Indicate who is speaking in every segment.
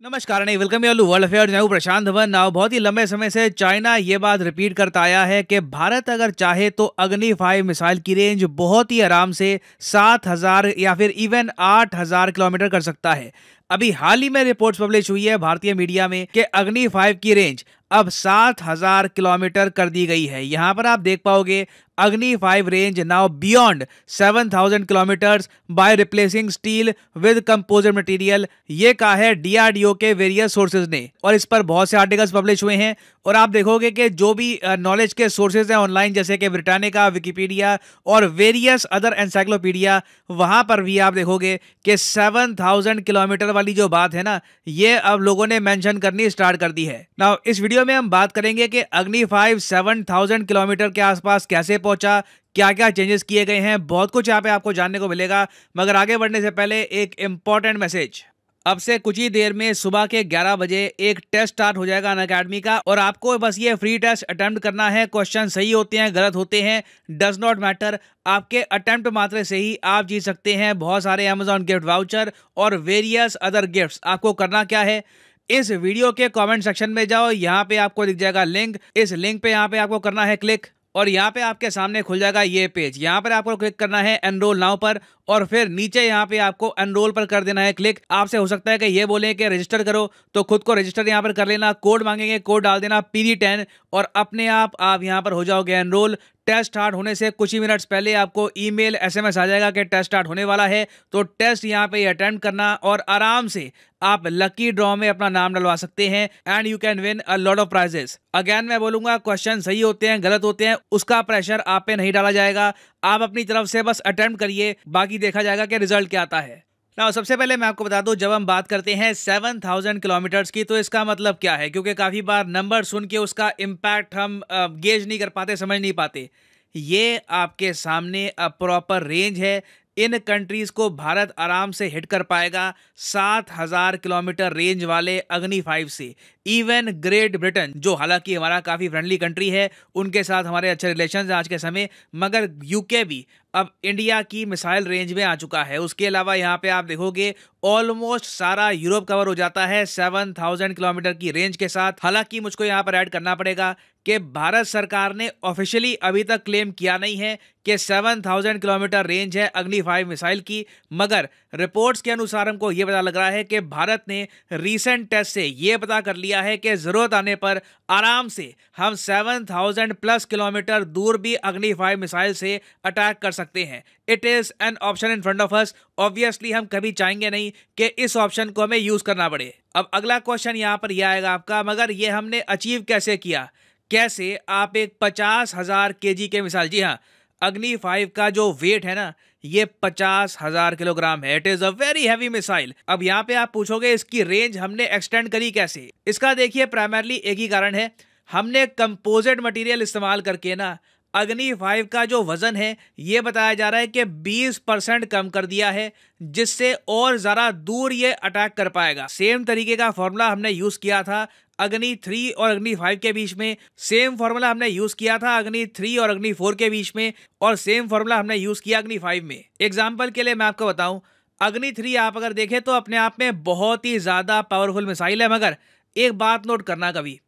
Speaker 1: नमस्कार नहीं welcome you world affairs. मैं हूं प्रशांत धवन। नाउ बहुत ही लंबे समय से चाइना ये बात रिपीट करता आया है कि भारत अगर चाहे तो अग्नि 5 मिसाइल की रेंज बहुत ही आराम से 7,000 या फिर इवन 8,000 किलोमीटर कर सकता है। अभी हाल ही में रिपोर्ट्स पब्लिश हुई है भारतीय मीडिया में कि अग्नि 5 की रेंज अब 7,000 किलोमीटर कर दी गई है। यहां पर आप देख पाओगे अग्नि 5 range now beyond 7,000 kilometres by replacing steel with composite material. ये कहा है डीआरडीओ के वेरियस सोर्सेज ने और इस पर बहुत से आर्टिकल्स पब्लिश हुए हैं। और आप देखोगे कि जो भी नॉलेज के सोर्सेज हैं ऑनलाइन, जैसे कि ब्रिटानिका, विकिपीडिया और वेरियस अदर एनसाइक्लोपीडिया, वहां पर भी आप देखोगे कि 7,000 किलोमीटर वाली जो बात है ना, ये अब लोगों ने मेंशन करनी स्टार्ट कर दी है। नाउ इस वीडियो में हम बात करेंगे कि अग्नि 5 7,000 किलोमीटर के आसपास कैसे पहुंचा, क्या क्या चेंजेस किए गए हैं, बहुत कुछ यहाँ पे आपको जानने को मिलेगा। मगर आगे बढ़ने से पहले एक इंपॉर्टेंट मैसेज। अब से कुछ ही देर में सुबह के 11 बजे एक टेस्ट स्टार्ट हो जाएगा अनअकैडमी का और आपको बस ये फ्री टेस्ट अटेम्प्ट करना है। क्वेश्चन सही होते हैं, गलत होते हैं, डज नॉट मैटर। आपके अटेम्प्ट मात्र से ही आप जीत सकते हैं बहुत सारे अमेजॉन गिफ्ट वाउचर और वेरियस अदर गिफ्ट्स। आपको करना क्या है, इस वीडियो के कमेंट सेक्शन में जाओ, यहाँ पे आपको दिख जाएगा लिंक। इस लिंक पे यहाँ पे आपको करना है क्लिक और यहाँ पे आपके सामने खुल जाएगा ये पेज। यहाँ पर आपको क्लिक करना है एनरोल नाउ पर और फिर नीचे यहाँ पे आपको एनरोल पर कर देना है क्लिक। आपसे हो सकता है कि ये बोले कि रजिस्टर करो, तो खुद को रजिस्टर यहाँ पर कर लेना। कोड मांगेंगे, कोड डाल देना PD10 और अपने आप यहाँ पर हो जाओगे एनरोल। टेस्ट स्टार्ट होने से कुछ ही मिनट्स पहले आपको ईमेल SMS आ जाएगा कि टेस्ट स्टार्ट होने वाला है। तो टेस्ट यहाँ पे अटेम्प्ट करना और आराम से आप लकी ड्रॉ में अपना नाम डलवा सकते हैं and you can win a lot of prizes. Again मैं बोलूंगा, क्वेश्चन सही होते हैं, गलत होते हैं, उसका प्रेशर आप पे नहीं डाला जाएगा। आप अपनी तरफ से बस अटेम्प्ट करिए, बाकी देखा जाएगा कि रिजल्ट क्या आता है। ना सबसे पहले मैं आपको बता दूं, जब हम बात करते हैं 7,000 किलोमीटर्स की, तो इसका मतलब क्या है, क्योंकि काफी बार नंबर सुन के उसका इम्पैक्ट हम गेज नहीं कर पाते, समझ नहीं पाते। ये आपके सामने प्रॉपर रेंज है। इन कंट्रीज को भारत आराम से हिट कर पाएगा 7,000 किलोमीटर रेंज वाले अग्नि 5 से। इवन ग्रेट ब्रिटेन, जो हालांकि हमारा काफी फ्रेंडली कंट्री है, उनके साथ हमारे अच्छे रिलेशंस हैं आज के समय, मगर यूके भी अब इंडिया की मिसाइल रेंज में आ चुका है। उसके अलावा यहाँ पे आप देखोगे ऑलमोस्ट सारा यूरोप कवर हो जाता है 7,000 किलोमीटर की रेंज के साथ। हालांकि मुझको यहाँ पर ऐड करना पड़ेगा कि भारत सरकार ने ऑफिशियली अभी तक क्लेम किया नहीं है कि 7,000 किलोमीटर रेंज है अग्नि 5 मिसाइल की, मगर रिपोर्ट्स के अनुसार हमको ये पता लग रहा है कि भारत ने रीसेंट टेस्ट से ये पता कर लिया है कि जरूरत आने पर आराम से हम 7,000 प्लस किलोमीटर दूर भी अग्नि 5 मिसाइल से अटैक कर सकते हैं। It is an option in front of us. Obviously हम कभी चाहेंगे नहीं कि इस ऑप्शन को हमें यूज करना पड़े। अब अगला क्वेश्चन यहाँ पर यह आएगा आपका, मगर ये हमने अचीव कैसे किया, कैसे आप एक 50,000 kg के मिसाइल, जी हाँ, अग्नि 5 का जो वेट है ना, ये 50,000 किलोग्राम है। It is a very heavy missile. अब यहाँ पे आप पूछोगे इसकी रेंज हमने एक्सटेंड करी कैसे। इसका देखिए प्राइमरली एक ही कारण है, हमने कंपोजिट मटेरियल इस्तेमाल करके ना अग्नि 5 का जो वजन है ये बताया जा रहा है कि 20% कम कर दिया है, जिससे और ज्यादा दूर ये अटैक कर पाएगा। सेम तरीके का फॉर्मूला हमने यूज किया था अग्नि 3 और अग्नि 5 के बीच में, सेम फॉर्मूला हमने यूज किया था अग्नि 3 और अग्नि 4 के बीच में, और सेम फॉर्मूला हमने यूज किया अग्नि 5 में। एग्जाम्पल के लिए मैं आपको बताऊं, अग्नि 3 आप अगर देखें तो अपने आप में बहुत ही ज्यादा पावरफुल मिसाइल है, मगर एक बात नोट करना कभी,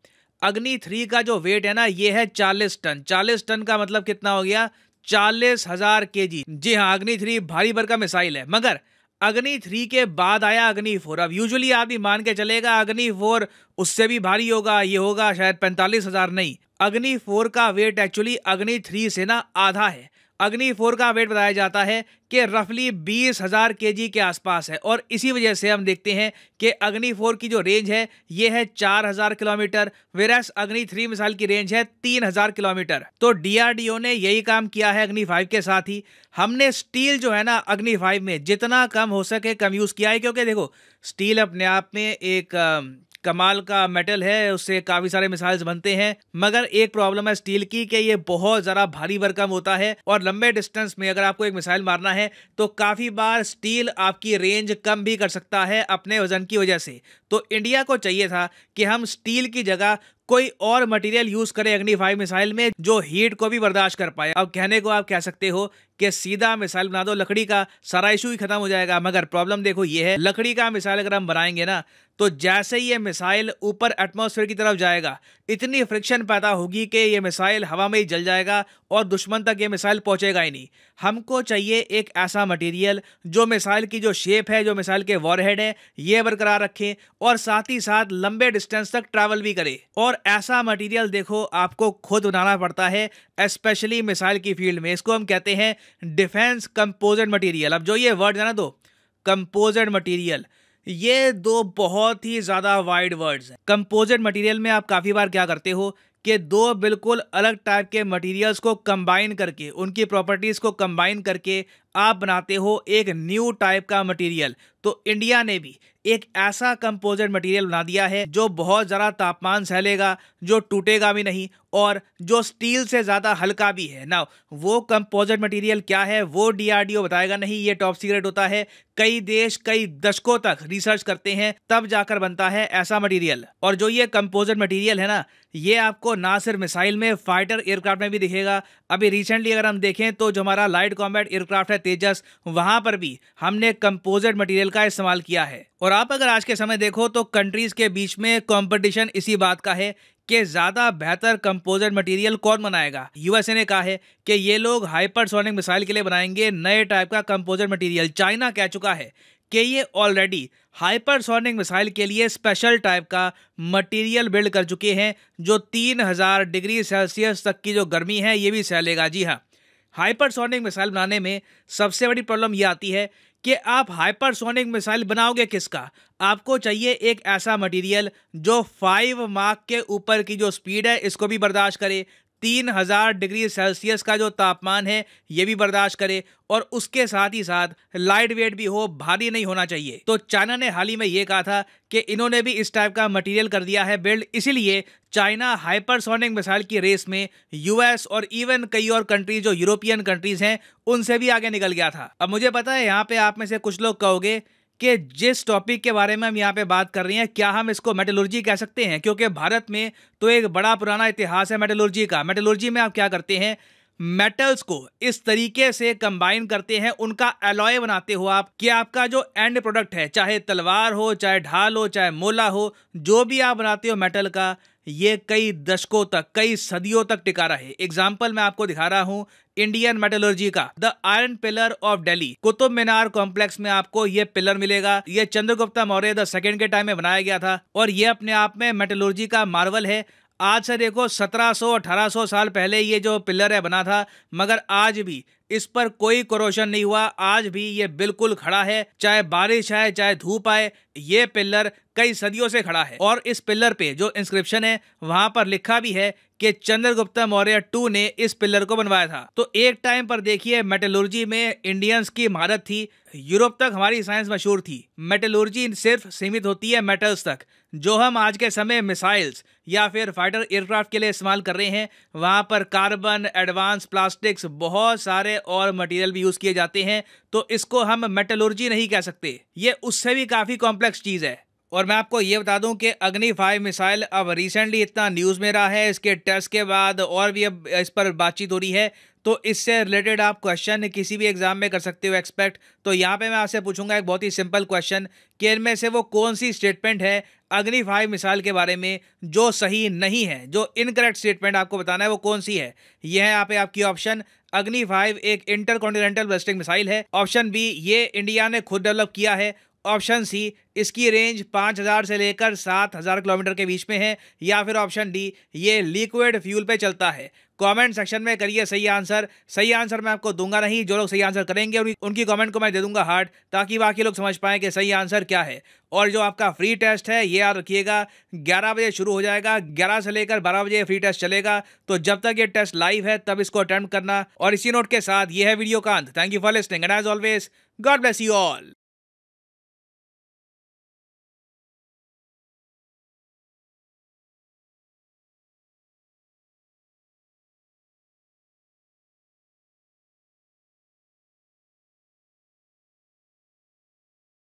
Speaker 1: अग्नि 3 का जो वेट है ना, ये है 40 टन। 40 टन का मतलब कितना हो गया, 40,000 kg। जी हाँ, अग्नि 3 भारी भरकम मिसाइल है। मगर अग्नि 3 के बाद आया अग्नि 4। अब यूजुअली आदमी मान के चलेगा अग्नि 4 उससे भी भारी होगा, ये होगा शायद 45,000। नहीं, अग्नि 4 का वेट एक्चुअली अग्नि 3 से ना आधा है। अग्नि 4 का वेट बताया जाता है कि रफली 20,000 kg के आसपास है, और इसी वजह से हम देखते हैं कि अग्नि 4 की जो रेंज है ये है 4,000 किलोमीटर, वेरस अग्नि 3 मिसाइल की रेंज है 3,000 किलोमीटर। तो डीआरडीओ ने यही काम किया है अग्नि 5 के साथ ही। हमने स्टील जो है ना अग्नि 5 में जितना कम हो सके कम यूज किया है, क्योंकि देखो स्टील अपने आप में एक कमाल का मेटल है, उससे काफी सारे मिसाइल्स बनते हैं। मगर एक प्रॉब्लम है स्टील की कि ये बहुत ज्यादा भारी भरकम होता है, और लंबे डिस्टेंस में अगर आपको एक मिसाइल मारना है तो काफी बार स्टील आपकी रेंज कम भी कर सकता है अपने वजन की वजह से। तो इंडिया को चाहिए था कि हम स्टील की जगह कोई और मटेरियल यूज करे अग्नि 5 मिसाइल में जो हीट को भी बर्दाश्त कर पाए। अब कहने को आप कह सकते हो कि सीधा मिसाइल बना दो लकड़ी का, सारा इशू ही खत्म हो जाएगा। मगर प्रॉब्लम देखो ये है, लकड़ी का मिसाइल अगर हम बनाएंगे ना, तो जैसे ही ये मिसाइल ऊपर एटमॉस्फेयर की तरफ जाएगा, इतनी फ्रिक्शन पैदा होगी कि ये मिसाइल हवा में ही जल जाएगा और दुश्मन तक ये मिसाइल पहुंचेगा ही नहीं। हमको चाहिए एक ऐसा मटेरियल जो मिसाइल की जो शेप है, जो मिसाइल के वॉरहेड है, ये बरकरार रखे और साथ ही साथ लंबे डिस्टेंस तक ट्रैवल भी करे। और ऐसा मटेरियल देखो आपको खुद बनाना पड़ता है, स्पेशली मिसाइल की फील्ड में। इसको हम कहते हैं डिफेंस कंपोजिट मटेरियल। अब जो ये वर्ड है ना, दो कंपोजिट मटेरियल, ये दो बहुत ही ज्यादा वाइड वर्ड्स हैं। कंपोजिट मटेरियल में आप काफी बार क्या करते हो कि दो बिल्कुल अलग टाइप के मटेरियल्स को कंबाइन करके, उनकी प्रॉपर्टीज को कंबाइन करके आप बनाते हो एक न्यू टाइप का मटेरियल। तो इंडिया ने भी एक ऐसा कंपोजिट मटेरियल बना दिया है जो बहुत ज़्यादा तापमान सहलेगा, जो टूटेगा भी नहीं और जो स्टील से ज़्यादा हल्का भी है। ना वो कंपोजिट मटेरियल क्या है वो डीआरडीओ बताएगा नहीं, ये टॉप सीक्रेट होता है। कई देश कई दशकों तक रिसर्च करते हैं तब जाकर बनता है ऐसा मटेरियल। और जो ये कंपोजिट मटेरियल है ना, ये आपको ना सिर्फ मिसाइल में, फाइटर एयरक्राफ्ट में भी दिखेगा। अभी रिसेंटली अगर हम देखें तो जो हमारा लाइट कॉम्बैट एयरक्राफ्ट है तेजस, वहां पर भी हमने कंपोजिट मटेरियल का इस्तेमाल किया है। और आप अगर आज के समय देखो तो कंट्रीज के बीच में कंपटीशन इसी बात का है कि ज्यादा बेहतर कंपोजिट मटेरियल कौन बनाएगा। यूएसए ने कहा है कि ये लोग हाइपरसोनिक मिसाइल के लिए बनाएंगे नए टाइप का कंपोजिट मटेरियल। चाइना कह चुका है कि ये ऑलरेडी हाइपरसोनिक मिसाइल के लिए स्पेशल टाइप का मटेरियल बिल्ड कर चुके हैं जो 3000 डिग्री सेल्सियस तक की जो गर्मी है ये भी सह लेगा। जी हाँ, हाइपरसोनिक मिसाइल बनाने में सबसे बड़ी प्रॉब्लम ये आती है कि आप हाइपरसोनिक मिसाइल बनाओगे किसका। आपको चाहिए एक ऐसा मटेरियल जो 5 माक के ऊपर की जो स्पीड है इसको भी बर्दाश्त करे, 3000 डिग्री सेल्सियस का जो तापमान है ये भी बर्दाश्त करे और उसके साथ ही साथ लाइट वेट भी हो, भारी नहीं होना चाहिए। तो चाइना ने हाल ही में ये कहा था कि इन्होंने भी इस टाइप का मटेरियल कर दिया है बिल्ड, इसीलिए चाइना हाइपरसोनिक मिसाइल की रेस में यूएस और इवन कई और कंट्रीज जो यूरोपियन कंट्रीज हैं उनसे भी आगे निकल गया था। अब मुझे पता है यहाँ पे आप में से कुछ लोग कहोगे कि जिस टॉपिक के बारे में हम यहाँ पे बात कर रहे हैं क्या हम इसको मेटलर्जी कह सकते हैं, क्योंकि भारत में तो एक बड़ा पुराना इतिहास है मेटलर्जी का। मेटलर्जी में आप क्या करते हैं, मेटल्स को इस तरीके से कंबाइन करते हैं, उनका एलॉय बनाते हो आप कि आपका जो एंड प्रोडक्ट है, चाहे तलवार हो, चाहे ढाल हो, चाहे मोला हो, जो भी आप बनाते हो मेटल का, ये कई दशकों तक, कई सदियों तक टिका रहे। एग्जाम्पल मैं आपको दिखा रहा हूं इंडियन मेटलर्जी का, the iron pillar of Delhi, Qutub Minar complex में आपको ये पिलर मिलेगा। ये चंद्रगुप्त मौर्य द सेकंड के टाइम में बनाया गया था और ये अपने आप में मेटलर्जी का मार्वल है। आज से देखो 1700-1800 साल पहले ये जो पिलर है बना था, मगर आज भी इस पर कोई कोरोशन नहीं हुआ, आज भी ये बिल्कुल खड़ा है। चाहे बारिश आए चाहे धूप आए, ये पिलर कई सदियों से खड़ा है। और इस पिलर पे जो इंस्क्रिप्शन है वहां पर लिखा भी है कि चंद्रगुप्त मौर्य 2 ने इस पिलर को बनवाया था। तो एक टाइम पर देखिए मेटलर्जी में इंडियंस की महारत थी, यूरोप तक हमारी साइंस मशहूर थी। मेटलर्जी सिर्फ सीमित होती है मेटल्स तक। जो हम आज के समय मिसाइल्स या फिर फाइटर एयरक्राफ्ट के लिए इस्तेमाल कर रहे हैं, वहां पर कार्बन, एडवांस प्लास्टिक्स, बहुत सारे और मटेरियल भी यूज किए जाते हैं। तो इसको हम मेटलर्जी नहीं कह सकते, ये उससे भी काफी कॉम्प्लेक्स चीज है। और मैं आपको ये बता दूं कि अग्नि 5 मिसाइल अब रिसेंटली इतना न्यूज़ में रहा है, इसके टेस्ट के बाद और भी अब इस पर बातचीत हो रही है। तो इससे रिलेटेड आप क्वेश्चन किसी भी एग्जाम में कर सकते हो एक्सपेक्ट। तो यहाँ पे मैं आपसे पूछूंगा एक बहुत ही सिंपल क्वेश्चन कि इनमें से वो कौन सी स्टेटमेंट है अग्नि 5 मिसाइल के बारे में जो सही नहीं है, जो इनकरेक्ट स्टेटमेंट आपको बताना है वो कौन सी है। यह है यहाँ पे आपकी ऑप्शन, अग्नि 5 एक इंटरकॉन्टिनेंटल बैलिस्टिक मिसाइल है। ऑप्शन बी, ये इंडिया ने खुद डेवलप किया है। ऑप्शन सी, इसकी रेंज 5000 से लेकर 7000 किलोमीटर के बीच में है। या फिर ऑप्शन डी, ये लिक्विड फ्यूल पे चलता है। कमेंट सेक्शन में करिए सही आंसर। सही आंसर मैं आपको दूंगा नहीं, जो लोग सही आंसर करेंगे उनकी कमेंट को मैं दे दूंगा हार्ट, ताकि बाकी लोग समझ पाएं कि सही आंसर क्या है। और जो आपका फ्री टेस्ट है ये याद रखिएगा 11 बजे शुरू हो जाएगा, 11 से लेकर 12 बजे फ्री टेस्ट चलेगा। तो जब तक ये टेस्ट लाइव है तब इसको अटेम्प्ट करना। और इसी नोट के साथ ये है वीडियो का अंत। Thank you for listening and as always God bless you all.